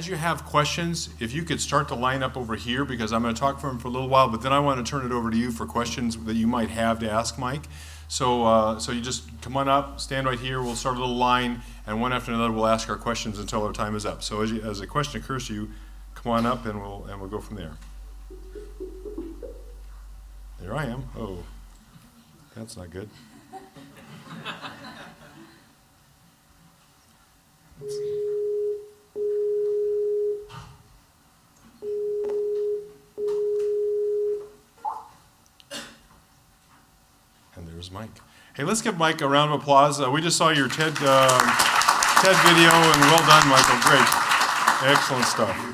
as you have questions, if you could start to line up over here, because I'm going to talk for him for a little while, but then I want to turn it over to you for questions that you might have to ask Mike. So you just come on up, stand right here, we'll start a little line, and one after another we'll ask our questions until our time is up. So as a question occurs to you, come on up and we'll go from there. There I am. Oh, that's not good. Let's see. And there's Mike. Hey, let's give Mike a round of applause. We just saw your TED video, and well done, Michael. Great. Excellent stuff.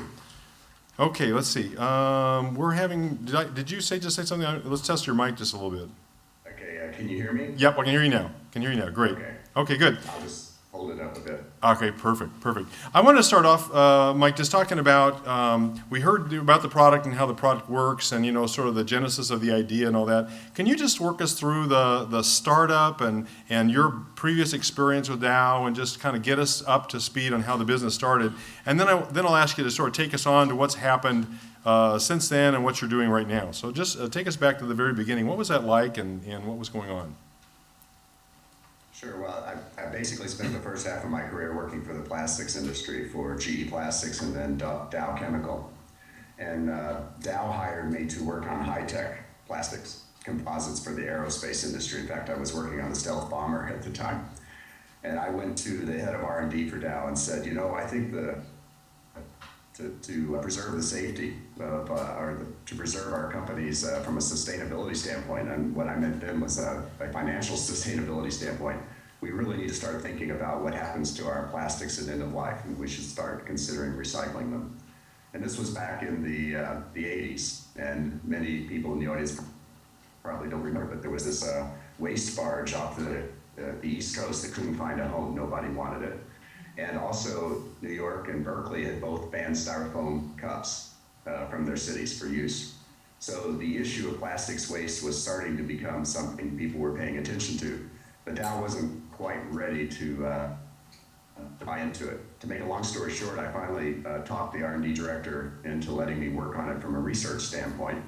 Okay, let's see. We're having, did you just say something? Let's test your mic just a little bit. Okay, can you hear me? Yep, I can hear you now. Great. Okay, good. I'll just hold it up a bit. Okay, perfect. I want to start off, Mike, just talking about, we heard about the product and how the product works and, sort of the genesis of the idea and all that. Can you just work us through the startup and your previous experience with Dow and just kind of get us up to speed on how the business started? And then I'll ask you to sort of take us on to what's happened since then and what you're doing right now. So just take us back to the very beginning. What was that like and what was going on? Sure. Well, I basically spent the first half of my career working for the plastics industry for GE Plastics and then Dow Chemical. And Dow hired me to work on high-tech plastics composites for the aerospace industry. In fact, I was working on the stealth bomber at the time. And I went to the head of R&D for Dow and said, I think to preserve the safety of, to preserve our companies from a sustainability standpoint, and what I meant then was a financial sustainability standpoint, we really need to start thinking about what happens to our plastics at end of life, and we should start considering recycling them. And this was back in the 80s, and many people in the audience probably don't remember, but there was this waste barge off the East Coast that couldn't find a home. Nobody wanted it. And also, New York and Berkeley had both banned styrofoam cups from their cities for use. So the issue of plastics waste was starting to become something people were paying attention to. But Dow wasn't quite ready to buy into it. To make a long story short, I finally talked the R&D director into letting me work on it from a research standpoint.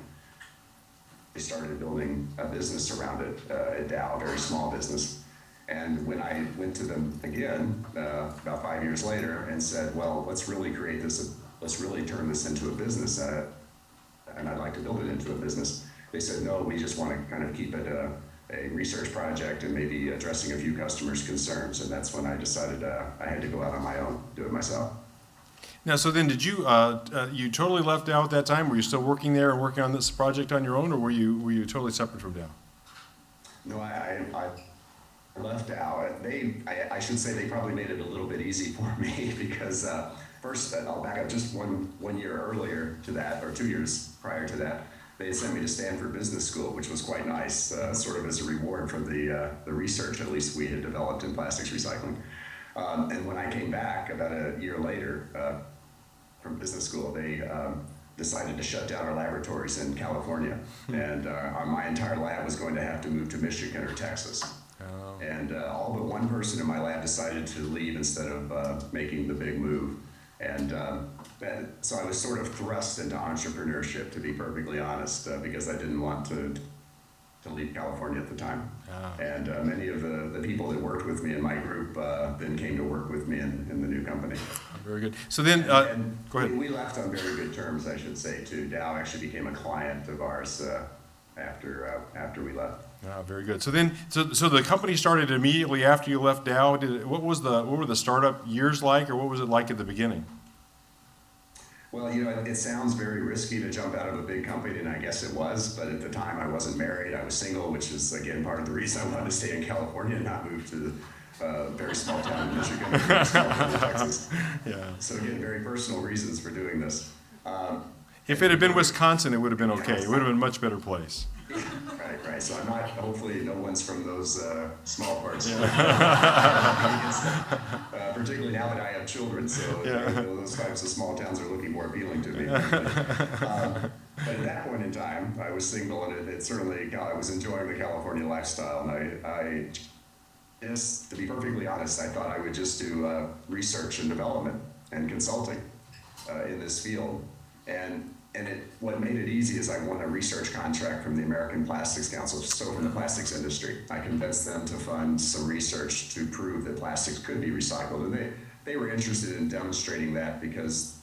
They started building a business around it at Dow, a very small business. And when I went to them again, about 5 years later, and said, well, let's really create this, let's really turn this into a business, and I'd like to build it into a business. They said, no, we just want to kind of keep it a research project and maybe addressing a few customers' concerns. And that's when I decided I had to go out on my own, do it myself. Now, so then did you, you totally left Dow at that time? Were you still working there and working on this project on your own, or were you totally separate from Dow? No, I left Dow. I should say they probably made it a little bit easy for me because first, I'll back up just one year earlier to that, or 2 years prior to that, they had sent me to Stanford Business School, which was quite nice, sort of as a reward for the research, at least we had developed in plastics recycling. And when I came back about a year later from business school, they decided to shut down our laboratories in California. And my entire lab was going to have to move to Michigan or Texas. Oh. And all but one person in my lab decided to leave instead of making the big move. And so I was sort of thrust into entrepreneurship, to be perfectly honest, because I didn't want to leave California at the time. Oh. And many of the people that worked with me in my group then came to work with me in the new company. Very good. So then, and go ahead. We left on very good terms, I should say, too. Dow actually became a client of ours after we left. Ah, very good. So then, so the company started immediately after you left Dow. What were the startup years like, or what was it like at the beginning? Well, it sounds very risky to jump out of a big company, and I guess it was. But at the time, I wasn't married. I was single, which is again part of the reason I wanted to stay in California and not move to a very small town in Michigan, or very small town in Texas. Yeah. So again, very personal reasons for doing this. If it had been Wisconsin, it would have been okay. It would have been a much better place. Right. So I'm not, hopefully no one's from those small parts. Yeah. Particularly now that I have children, so those types of small towns are looking more appealing to me. But at that point in time, I was single, and it certainly, I was enjoying the California lifestyle, and I to be perfectly honest, I thought I would just do research and development and consulting. in this field. What made it easy is I won a research contract from the American Plastics Council, so from the plastics industry. I convinced them to fund some research to prove that plastics could be recycled. And they were interested in demonstrating that because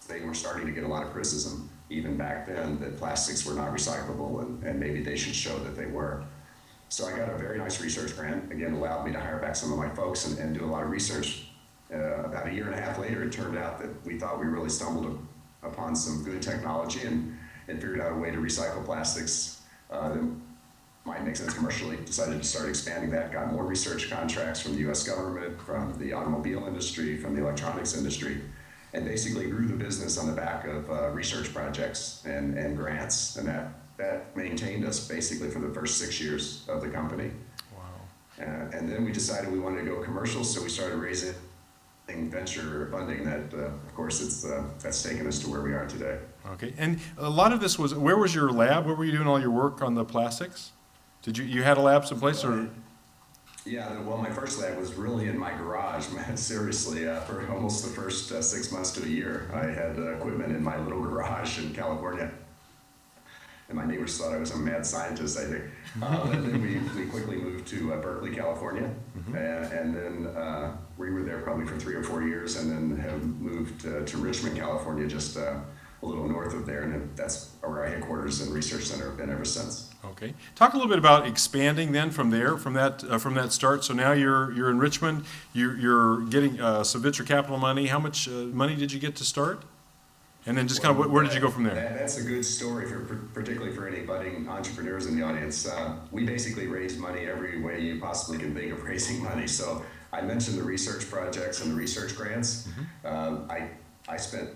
they were starting to get a lot of criticism, even back then, that plastics were not recyclable, and maybe they should show that they were. So I got a very nice research grant, again, allowed me to hire back some of my folks and do a lot of research. About a year and a half later, it turned out that we thought we really stumbled upon some good technology and figured out a way to recycle plastics that might make sense commercially. Decided to start expanding that, got more research contracts from the US government, from the automobile industry, from the electronics industry, and basically grew the business on the back of research projects and grants, and that maintained us basically for the first 6 years of the company. Wow. And then we decided we wanted to go commercial, so we started raising venture funding that, of course, that's taken us to where we are today. Okay, and a lot of this was, where was your lab? Where were you doing all your work on the plastics? Did you had a lab someplace, or? Yeah, well, my first lab was really in my garage, man, seriously. For almost the first 6 months to a year, I had equipment in my little garage in California. And my neighbors thought I was a mad scientist, I think. And then we quickly moved to Berkeley, California. And then we were there probably for 3 or 4 years, and then have moved to Richmond, California, just a little north of there. And that's where our headquarters and research center have been ever since. Okay. Talk a little bit about expanding then from there, from that start. So now you're in Richmond, you're getting some venture capital money. How much money did you get to start? And then just kind of where did you go from there? That's a good story, particularly for any budding entrepreneurs in the audience. We basically raised money every way you possibly can think of raising money. So I mentioned the research projects and the research grants. I spent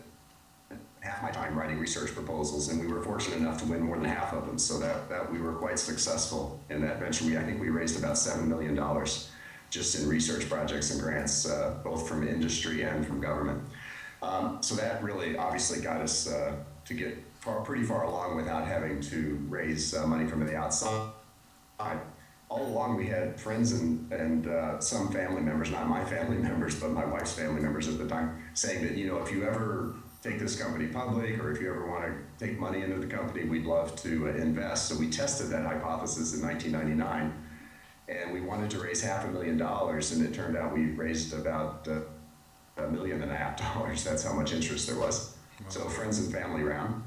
half my time writing research proposals, and we were fortunate enough to win more than half of them. So that we were quite successful in that venture. I think we raised about $7 million just in research projects and grants, both from industry and from government. So that really obviously got us to get pretty far along without having to raise money from the outside. All along we had friends and some family members, not my family members, but my wife's family members at the time, saying that, if you ever take this company public, or if you ever want to take money into the company, we'd love to invest. So we tested that hypothesis in 1999, and we wanted to raise $500,000, and it turned out we raised about $1.5 million. That's how much interest there was. Wow. So friends and family round.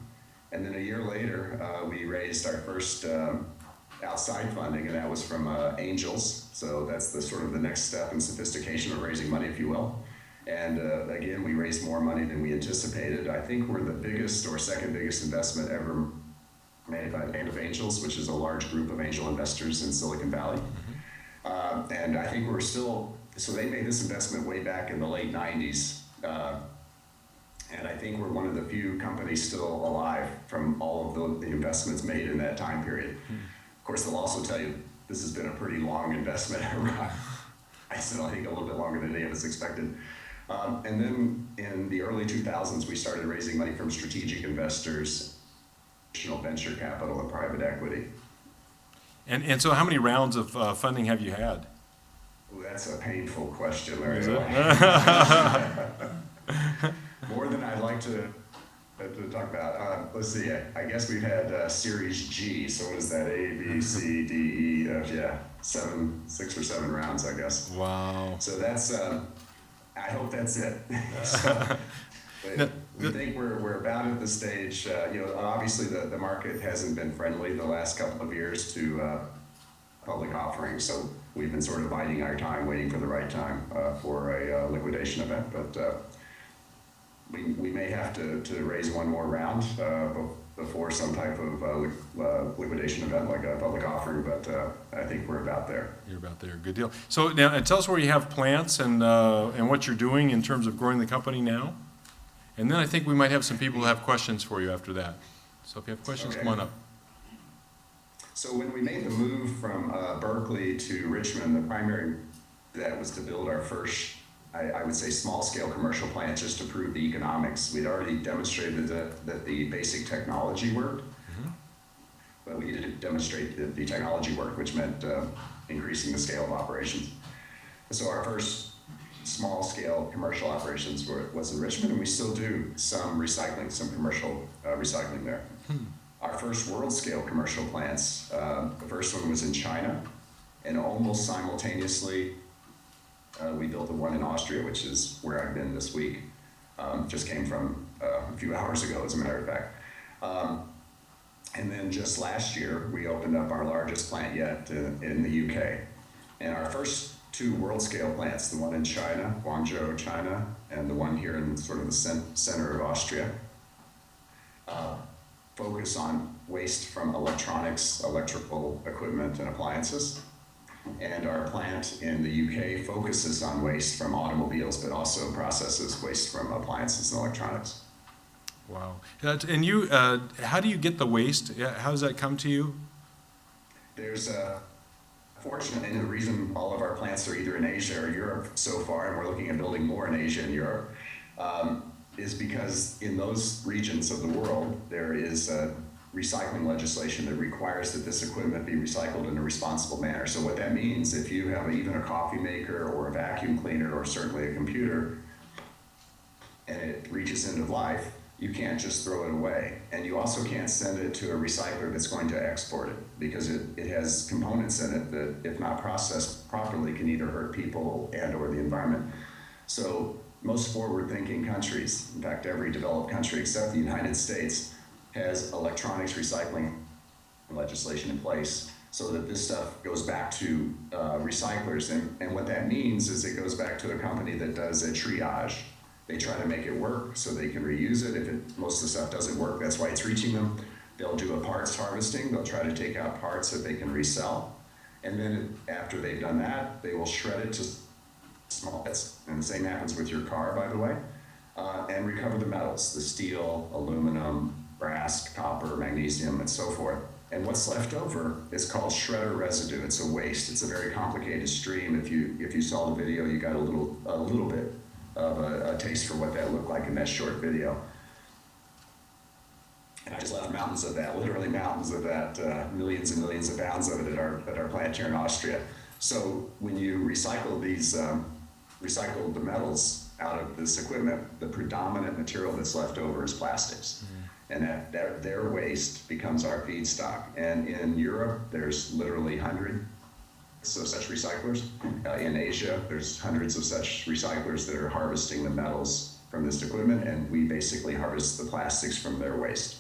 And then a year later, we raised our first outside funding, and that was from angels. So that's the sort of the next step in sophistication of raising money, if you will. And again, we raised more money than we anticipated. I think we're the biggest or second biggest investment ever made by a band of angels, which is a large group of angel investors in Silicon Valley. And I think we're still, so they made this investment way back in the late 90s. And I think we're one of the few companies still alive from all of the investments made in that time period. Of course, they'll also tell you this has been a pretty long investment. I think a little bit longer than any of us expected. And then in the early 2000s, we started raising money from strategic investors, additional venture capital, and private equity. And so how many rounds of funding have you had? Well, that's a painful question, Larry. More than I'd like to talk about. Let's see. I guess we've had Series G. So what is that? A, B, C, D, E, F. Yeah, 6 or 7 rounds, I guess. Wow. So that's. I hope that's it. So, we think we're about at the stage. Obviously the market hasn't been friendly the last couple of years to public offerings. So we've been sort of biding our time, waiting for the right time for a liquidation event. But we may have to raise one more round before some type of liquidation event like a public offering, but I think we're about there. You're about there. Good deal. So now tell us where you have plants and what you're doing in terms of growing the company now. And then I think we might have some people who have questions for you after that. So if you have questions, okay. Come on up. So when we made the move from Berkeley to Richmond, the primary that was to build our first, I would say, small-scale commercial plant just to prove the economics. We'd already demonstrated that the basic technology worked, but we needed to demonstrate that the technology worked, which meant increasing the scale of operations. So our first small-scale commercial operations was in Richmond, and we still do some recycling, some commercial recycling there. Our first world-scale commercial plants, the first one was in China, and almost simultaneously, we built the one in Austria, which is where I've been this week. Just came from a few hours ago, as a matter of fact. And then just last year, we opened up our largest plant yet in the UK. And our first two world-scale plants, the one in China, Guangzhou, China, and the one here in sort of the center of Austria, focus on waste from electronics, electrical equipment, and appliances. And our plant in the UK focuses on waste from automobiles, but also processes waste from appliances and electronics. Wow. And you, how do you get the waste? How does that come to you? There's fortunately, and the reason all of our plants are either in Asia or Europe so far, and we're looking at building more in Asia and Europe, is because in those regions of the world, there is recycling legislation that requires that this equipment be recycled in a responsible manner. So what that means, if you have even a coffee maker or a vacuum cleaner or certainly a computer, and it reaches end of life, you can't just throw it away. And you also can't send it to a recycler that's going to export it, because it has components in it that, if not processed properly, can either hurt people and or the environment. So most forward-thinking countries, in fact every developed country except the United States, has electronics recycling legislation in place so that this stuff goes back to recyclers. And what that means is it goes back to a company that does a triage. They try to make it work so they can reuse it. If most of the stuff doesn't work, that's why it's reaching them. They'll do a parts harvesting. They'll try to take out parts that they can resell. And then after they've done that, they will shred it to small bits. And the same happens with your car, by the way. And recover the metals, the steel, aluminum, brass, copper, magnesium, and so forth. And what's left over is called shredder residue. It's a waste. It's a very complicated stream. If you saw the video, you got a little bit of a taste for what that looked like in that short video. And I just left mountains of that, literally mountains of that, millions and millions of pounds of it at our plant here in Austria. So when you recycle these, recycle the metals out of this equipment, the predominant material that's left over is plastics. And their waste becomes our feedstock. And in Europe, there's literally hundreds of such recyclers. In Asia, there's hundreds of such recyclers that are harvesting the metals from this equipment, and we basically harvest the plastics from their waste.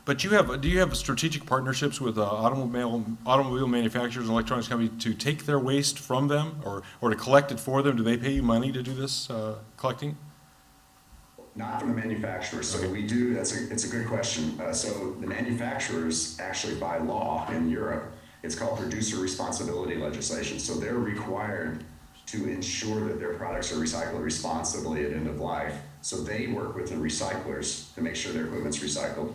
But do you have strategic partnerships with automobile manufacturers and electronics companies to take their waste from them, or to collect it for them? Do they pay you money to do this collecting? Not from the manufacturers. So we do. It's a good question. So the manufacturers actually, by law in Europe, it's called producer responsibility legislation. So they're required to ensure that their products are recycled responsibly at end of life. So they work with the recyclers to make sure their equipment's recycled.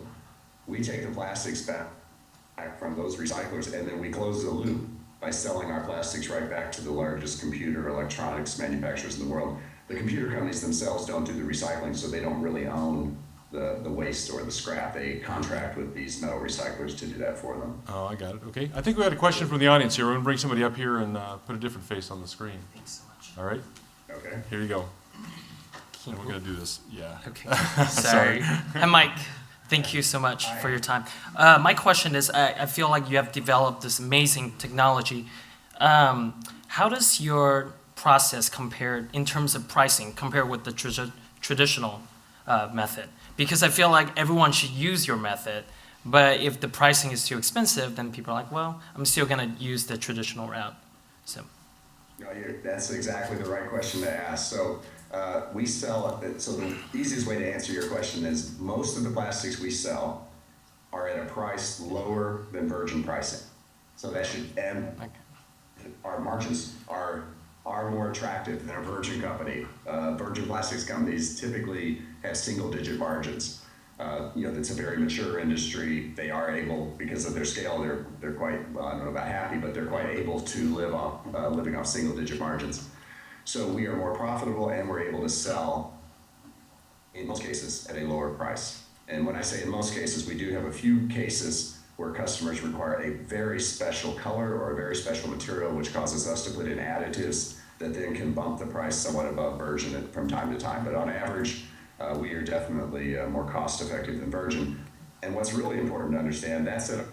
We take the plastics back from those recyclers, and then we close the loop by selling our plastics right back to the largest computer electronics manufacturers in the world. The computer companies themselves don't do the recycling, so they don't really own the waste or the scrap. They contract with these metal recyclers to do that for them. Oh, I got it. Okay. I think we had a question from the audience here. We're going to bring somebody up here and put a different face on the screen. Thanks so much. All right? Okay. Here you go. And we're going to do this. Yeah. Okay. Sorry. Hi, Mike. Thank you so much for your time. My question is, I feel like you have developed this amazing technology. How does your process compare in terms of pricing compare with the traditional method? Because I feel like everyone should use your method, but if the pricing is too expensive, then people are like, well, I'm still going to use the traditional route. So. No, that's exactly the right question to ask. So we sell, so the easiest way to answer your question is most of the plastics we sell are at a price lower than virgin pricing. So that should, and our margins are more attractive than a virgin company. Virgin plastics companies typically have single-digit margins. That's a very mature industry. They are able, because of their scale, they're quite, well, I don't know about happy, but they're quite able to living off single-digit margins. So we are more profitable, and we're able to sell, in most cases, at a lower price. And when I say in most cases, we do have a few cases where customers require a very special color or a very special material, which causes us to put in additives that then can bump the price somewhat above virgin from time to time. But on average, we are definitely more cost effective than virgin. And what's really important to understand, that's at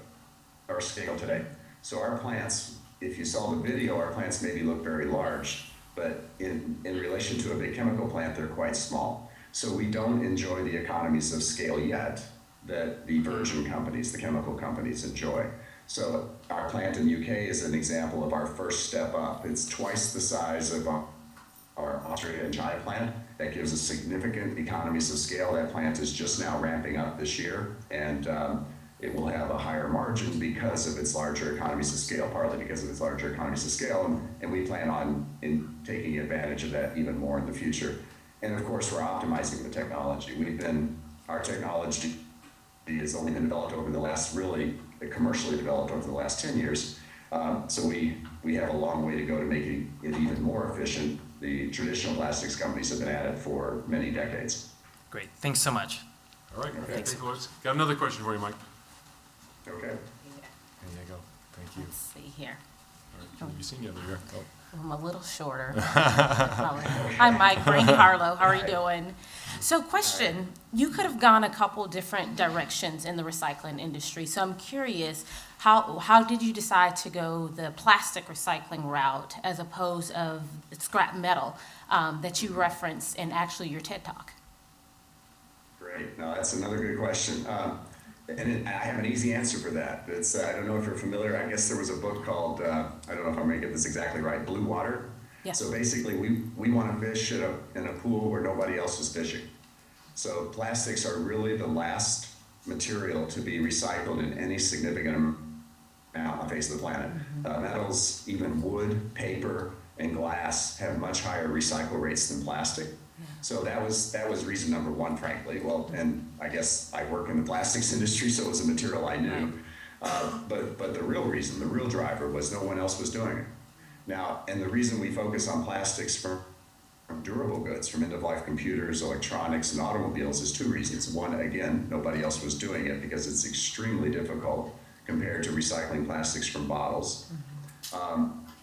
our scale today. So our plants, if you saw the video, our plants maybe look very large, but in relation to a big chemical plant, they're quite small. So we don't enjoy the economies of scale yet that the virgin companies, the chemical companies, enjoy. So our plant in the UK is an example of our first step up. It's twice the size of our Austria and China plant. That gives us significant economies of scale. That plant is just now ramping up this year, and it will have a higher margin because of its larger economies of scale, partly because of its larger economies of scale, and we plan on taking advantage of that even more in the future. And of course, we're optimizing the technology. Our technology has only been developed over the last, really commercially developed over the last 10 years. So we have a long way to go to making it even more efficient. The traditional plastics companies have been at it for many decades. Great. Thanks so much. All right, Okay. thanks, Louis. Got another question for you, Mike. Okay. There you go. Thank you. Let's see here. All right, can you see me over here? Oh. I'm a little shorter. Hi, Mike. Brain Harlow. How are you doing? So, question. You could have gone a couple different directions in the recycling industry. So, I'm curious, how did you decide to go the plastic recycling route as opposed of scrap metal that you referenced in actually your TED Talk? Great. No, that's another good question. And I have an easy answer for that. It's I don't know if you're familiar. I guess there was a book called, I don't know if I'm going to get this exactly right, Blue Water. Yes. So basically, we want to fish in a pool where nobody else is fishing. So plastics are really the last material to be recycled in any significant amount on the face of the planet. Metals, even wood, paper, and glass have much higher recycle rates than plastic. So that was reason number one, frankly. Well, and I guess I work in the plastics industry, so it was a material I knew. But the real reason, the real driver, was no one else was doing it. Now, and the reason we focus on plastics from durable goods, from end-of-life computers, electronics, and automobiles is two reasons. One, again, nobody else was doing it because it's extremely difficult compared to recycling plastics from bottles.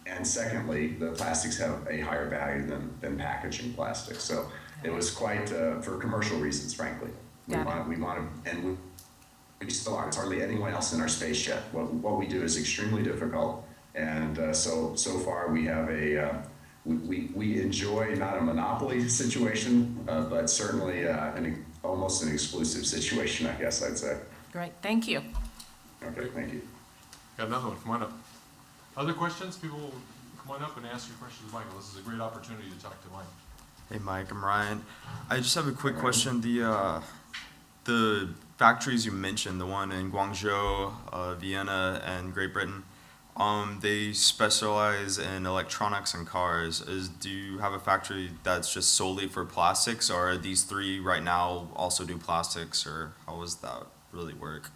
And secondly, the plastics have a higher value than packaging plastics. So it was quite, for commercial reasons, frankly. We want to, and we still aren't. It's hardly anyone else in our space yet. What we do is extremely difficult. And so far we have we enjoy not a monopoly situation, but certainly almost an exclusive situation, I guess I'd say. Great. Thank you. Okay, thank you. Got another one. Come on up. Other questions? People, come on up and ask your questions, Michael. This is a great opportunity to talk to Mike. Hey Mike, I'm Ryan. I just have a quick question. The factories you mentioned, the one in Guangzhou, Vienna, and Great Britain, they specialize in electronics and cars. Do you have a factory that's just solely for plastics, or are these three right now also do plastics, or how does that really work?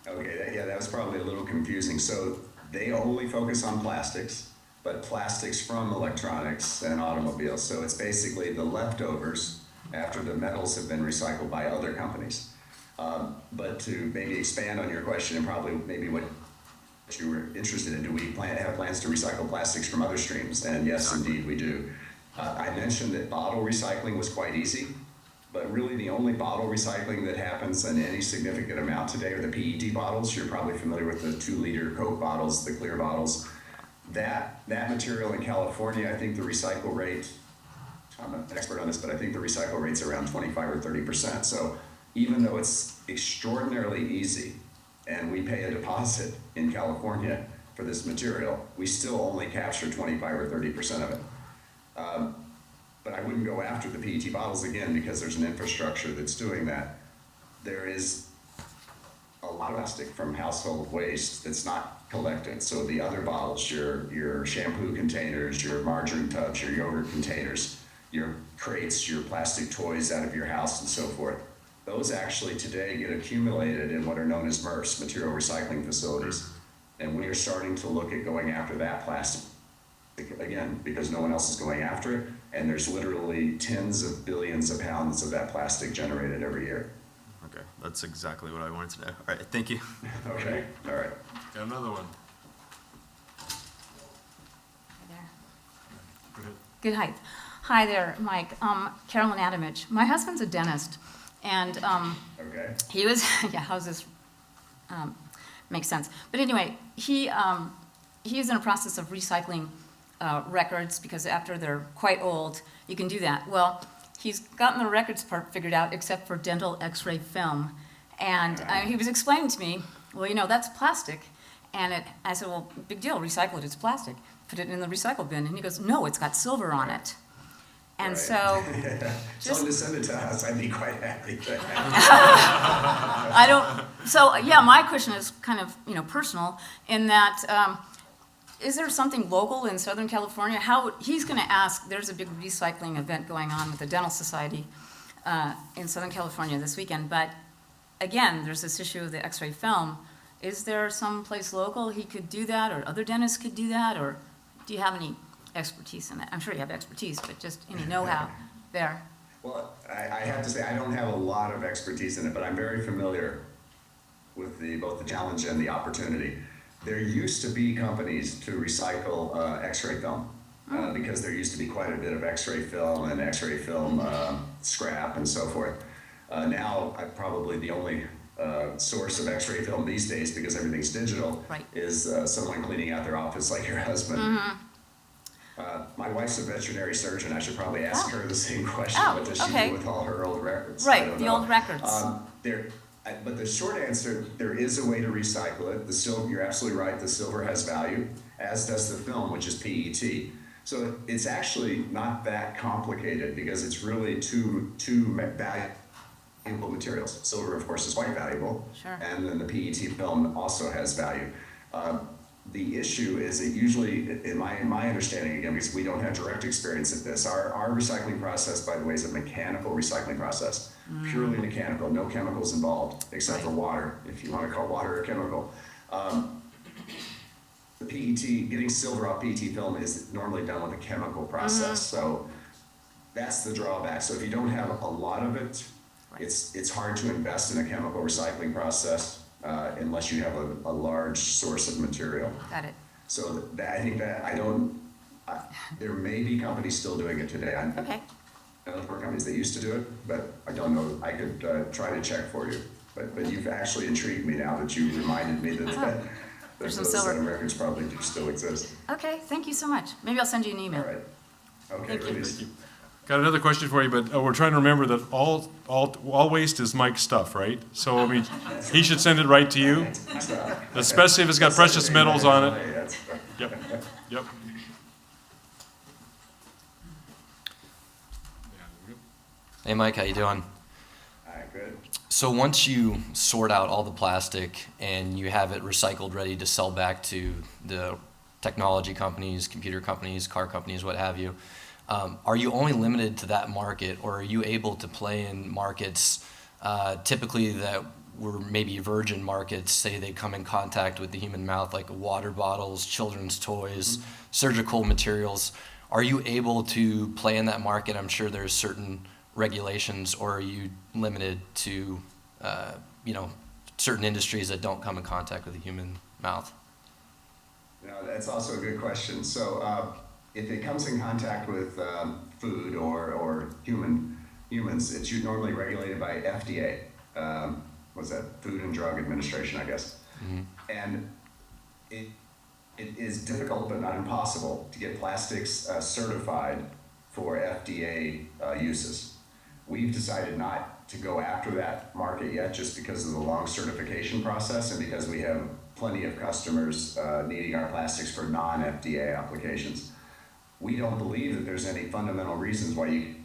Okay, that was probably a little confusing. So they only focus on plastics, but plastics from electronics and automobiles. So it's basically the leftovers after the metals have been recycled by other companies. But to maybe expand on your question and probably maybe what you were interested in, do we have plans to recycle plastics from other streams? And yes, indeed, we do. I mentioned that bottle recycling was quite easy, but really the only bottle recycling that happens in any significant amount today are the PET bottles. You're probably familiar with the 2-liter Coke bottles, the clear bottles. That material in California, I think the recycle rate, I'm not an expert on this, but I think the recycle rate's around 25 or 30%. So even though it's extraordinarily easy and we pay a deposit in California for this material, we still only capture 25 or 30% of it. But I wouldn't go after the PET bottles again because there's an infrastructure that's doing that. There is a lot of plastic from household waste that's not collected. So the other bottles, your shampoo containers, your margarine tubs, your yogurt containers, your crates, your plastic toys out of your house and so forth, those actually today get accumulated in what are known as MRFs, material recycling facilities. And we are starting to look at going after that plastic again, because no one else is going after it, and there's literally tens of billions of pounds of that plastic generated every year. Okay, that's exactly what I wanted to know. All right, thank you. Okay, all right. Got another one. Go Good height. Hi there, Mike. Carolyn Adamich. My husband's a dentist, and Okay. he was, yeah, how's this, makes sense. But anyway, he is in a process of recycling records, because after they're quite old, you can do that. Well, he's gotten the records part figured out, except for dental x-ray film. And he was explaining to me, well, you know, that's plastic. And I said, well, big deal, recycle it, it's plastic. Put it in the recycle bin. And he goes, no, it's got silver on it. And Right. so, Tell him to send it to us, I'd be quite happy. I don't, so, yeah, my question is kind of, you know, personal, in that, is there something local in Southern California? How, he's gonna ask, there's a big recycling event going on with the Dental Society in Southern California this weekend, but again, there's this issue of the x-ray film. Is there some place local he could do that, or other dentists could do that, or do you have any expertise in that? I'm sure you have expertise, but just any know-how there. Well, I have to say, I don't have a lot of expertise in it, but I'm very familiar with both the challenge and the opportunity. There used to be companies to recycle x-ray film, because there used to be quite a bit of x-ray film and x-ray film scrap and so forth. Now, I'm probably the only source of x-ray film these days, because everything's digital, Right. is someone cleaning out their office like your husband. My wife's a veterinary surgeon. I should probably ask her the same question. Oh, What does she okay. do with all her old records? I Right, don't the know. old records. But the short answer, there is a way to recycle it. The silver, you're absolutely right. The silver has value, as does the film, which is PET. So it's actually not that complicated, because it's really two valuable materials. Silver, of course, is quite valuable. Sure. And then the PET film also has value. The issue is that usually, in my understanding, again, because we don't have direct experience at this, our recycling process, by the way, is a mechanical recycling process, purely mechanical, no chemicals involved, except for water, if you want to call water a chemical. The PET, getting silver off PET film is normally done with a chemical process, so that's the drawback. So if you don't have a lot of it, it's hard to invest in a chemical recycling process unless you have a large source of material. Got it. So I think that there may be companies still doing it today. Okay. I know there were companies that used to do it, but I don't know. I could try to check for you. But you've actually intrigued me now that you reminded me that There's some those silver. records probably do still exist. Okay, thank you so much. Maybe I'll send you an All email. right. Okay, Thank you. please. Got another question for you, but we're trying to remember that all waste is Mike's stuff, right? So, I mean, he should send it right to you, especially if it's got precious metals on it. Yep, yep. Hey Mike, how you doing? All right, good. So once you sort out all the plastic and you have it recycled, ready to sell back to the technology companies, computer companies, car companies, what have you, are you only limited to that market, or are you able to play in markets typically that were maybe virgin markets, say they come in contact with the human mouth, like water bottles, children's toys, surgical materials? Are you able to play in that market? I'm sure there's certain regulations, or are you limited to certain industries that don't come in contact with the human mouth? No, that's also a good question. So if it comes in contact with food or humans, it's normally regulated by FDA. What's that? Food and Drug Administration, I guess. Mm-hmm. And it is difficult but not impossible to get plastics certified for FDA uses. We've decided not to go after that market yet, just because of the long certification process and because we have plenty of customers needing our plastics for non-FDA applications. We don't believe that there's any fundamental reasons why you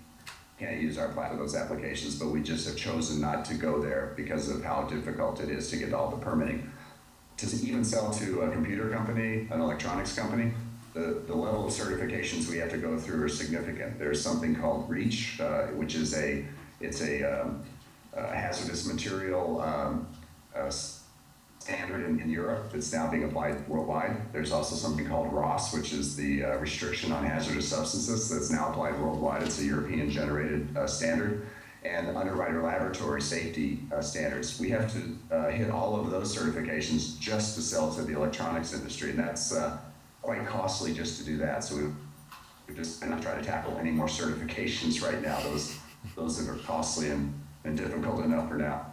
can't use our plastic for those applications, but we just have chosen not to go there because of how difficult it is to get all the permitting. To even sell to a computer company, an electronics company, the level of certifications we have to go through are significant. There's something called REACH, which is a hazardous material standard in Europe that's now being applied worldwide. There's also something called ROS, which is the restriction on hazardous substances that's now applied worldwide. It's a European-generated standard. And Underwriter Laboratory safety standards. We have to hit all of those certifications just to sell to the electronics industry, and that's quite costly just to do that. So we're just not trying to tackle any more certifications right now. Those are costly and difficult enough for now.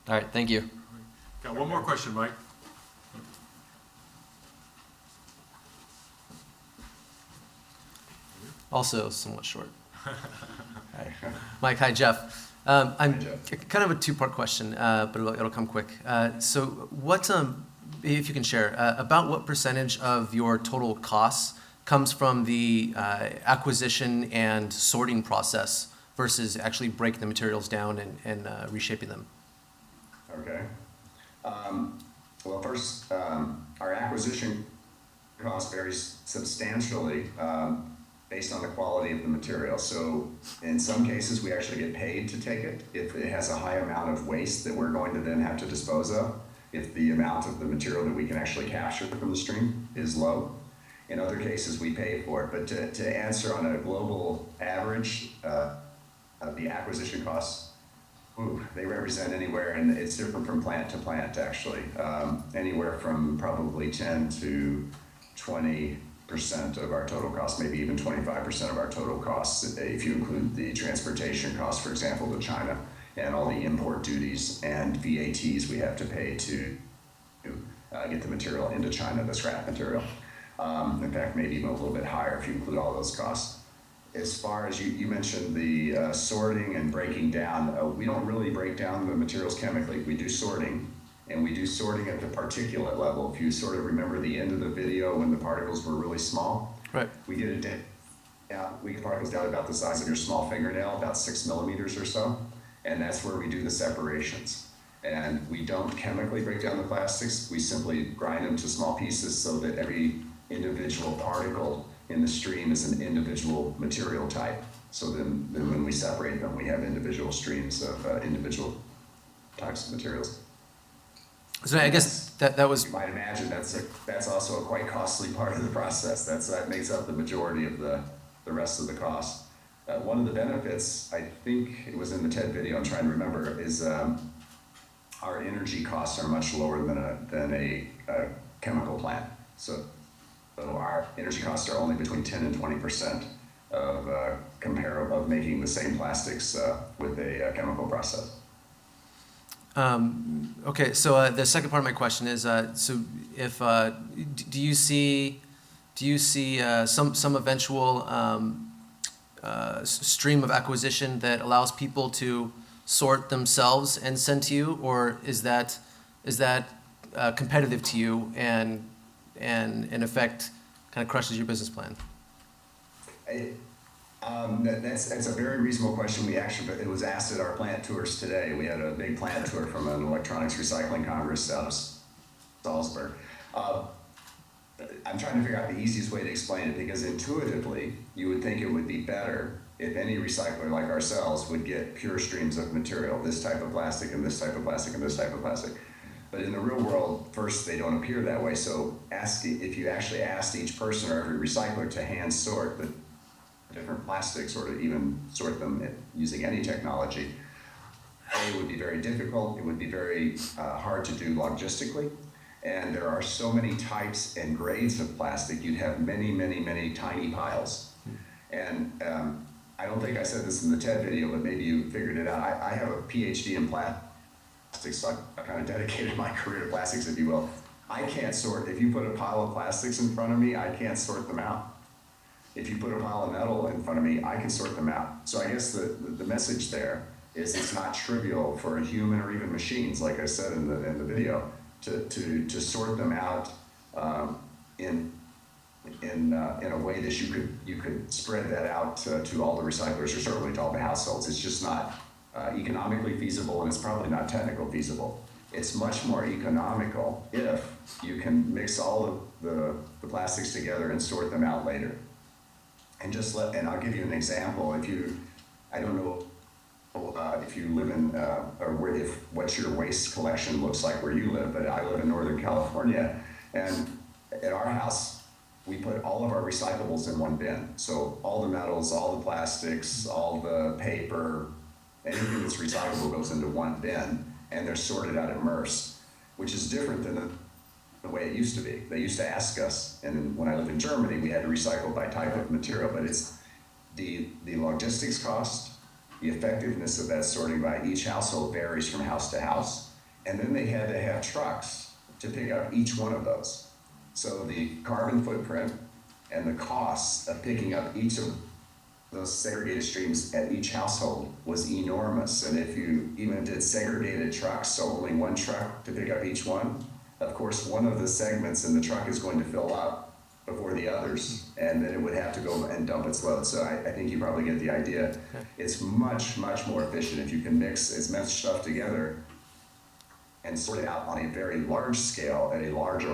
All right, thank you. Got one more question, Mike. Also somewhat short. Hi. Mike, hi, Jeff. I'm Hi, Jeff. kind of a two-part question, but it'll come quick. So what, if you can share, about what percentage of your total costs comes from the acquisition and sorting process versus actually breaking the materials down and reshaping them? Okay. Well, first, our acquisition cost varies substantially based on the quality of the material. So in some cases, we actually get paid to take it if it has a high amount of waste that we're going to then have to dispose of, if the amount of the material that we can actually capture from the stream is low. In other cases, we pay for it. But to answer on a global average, the acquisition costs, they represent anywhere, and it's different from plant to plant actually, anywhere from probably 10 to 20% of our total costs, maybe even 25% of our total costs, if you include the transportation costs, for example, to China, and all the import duties and VATs we have to pay to get the material into China, the scrap material. In fact, maybe even a little bit higher if you include all those costs. As far as you mentioned the sorting and breaking down, we don't really break down the materials chemically. We do sorting, and we do sorting at the particulate level. If you sort of remember the end of the video when the particles were really small, Right. we get particles down about the size of your small fingernail, about 6 millimeters or so, and that's where we do the separations. And we don't chemically break down the plastics. We simply grind them to small pieces so that every individual particle in the stream is an individual material type. So then when we separate them, we have individual streams of individual types of materials. So I guess that was, You might imagine that's also a quite costly part of the process. That makes up the majority of the rest of the cost. One of the benefits, I think it was in the TED video, I'm trying to remember, is our energy costs are much lower than a chemical plant. So our energy costs are only between 10 and 20% of making the same plastics with a chemical process. okay, so the second part of my question is, so if, do you see some eventual stream of acquisition that allows people to sort themselves and send to you, or is that competitive to you and in effect kind of crushes your business plan? That's a very reasonable question. It was asked at our plant tours today. We had a big plant tour from an electronics recycling congress out of Salzburg. I'm trying to figure out the easiest way to explain it, because intuitively you would think it would be better if any recycler like ourselves would get pure streams of material, this type of plastic and this type of plastic and this type of plastic. But in the real world, first, they don't appear that way. So if you actually asked each person or every recycler to hand sort the different plastics, or to even sort them using any technology, it would be very difficult. It would be very hard to do logistically. And there are so many types and grades of plastic, you'd have many, many, many tiny piles. And I don't think I said this in the TED video, but maybe you figured it out. I have a PhD in plastics, so I kind of dedicated my career to plastics, if you will. I can't sort, if you put a pile of plastics in front of me, I can't sort them out. If you put a pile of metal in front of me, I can sort them out. So I guess the message there is it's not trivial for a human or even machines, like I said in the video, to sort them out in a way that you could spread that out to all the recyclers, or certainly to all the households. It's just not economically feasible, and it's probably not technical feasible. It's much more economical if you can mix all of the plastics together and sort them out later. And and I'll give you an example. I don't know if you live in, what your waste collection looks like where you live, but I live in Northern California, and at our house, we put all of our recyclables in one bin. So all the metals, all the plastics, all the paper, anything that's recyclable goes into one bin, and they're sorted out at MRS, which is different than the way way it used to be. They used to ask us, and when I lived in Germany, we had to recycle by type of material, but it's the logistics cost, the effectiveness of that sorting by each household varies from house to house. And then they had to have trucks to pick up each one of those. So the carbon footprint and the costs of picking up each of those segregated streams at each household was enormous. And if you even did segregated trucks, so only one truck to pick up each one, of course, one of the segments in the truck is going to fill up before the others, and then it would have to go and dump its load. So I think you probably get the idea. Okay. It's much, much more efficient if you can mix as much stuff together and sort it out on a very large scale at a large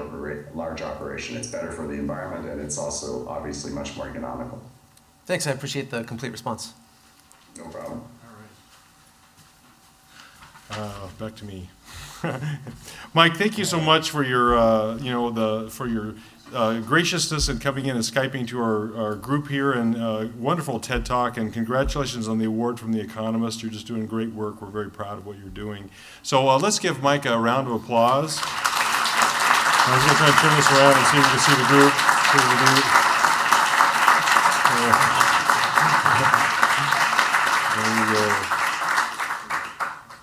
operation. It's better for the environment, and it's also obviously much more economical. Thanks, I appreciate the complete response. No problem. Back to me. Mike, thank you so much for your, for your graciousness in coming in and Skyping to our group here, and wonderful TED Talk, and congratulations on the award from The Economist. You're just doing great work. We're very proud of what you're doing. So let's give Mike a round of applause. I was going to try and turn this around and see if you can see the group. There you go.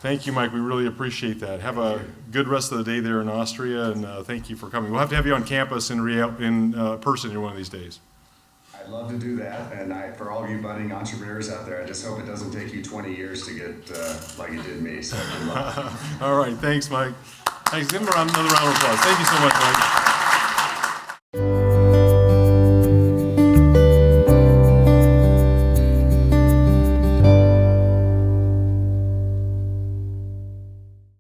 Thank you, Mike. We really appreciate that. Have a good rest of the day there in Austria, and thank you for coming. We'll have to have you on campus in person one of these days. I'd love to do that, and for all of you budding entrepreneurs out there, I just hope it doesn't take you 20 years to get like it did me. So good luck. All right, thanks, Mike. Thanks. Give him another round of applause. Thank you so much, Mike.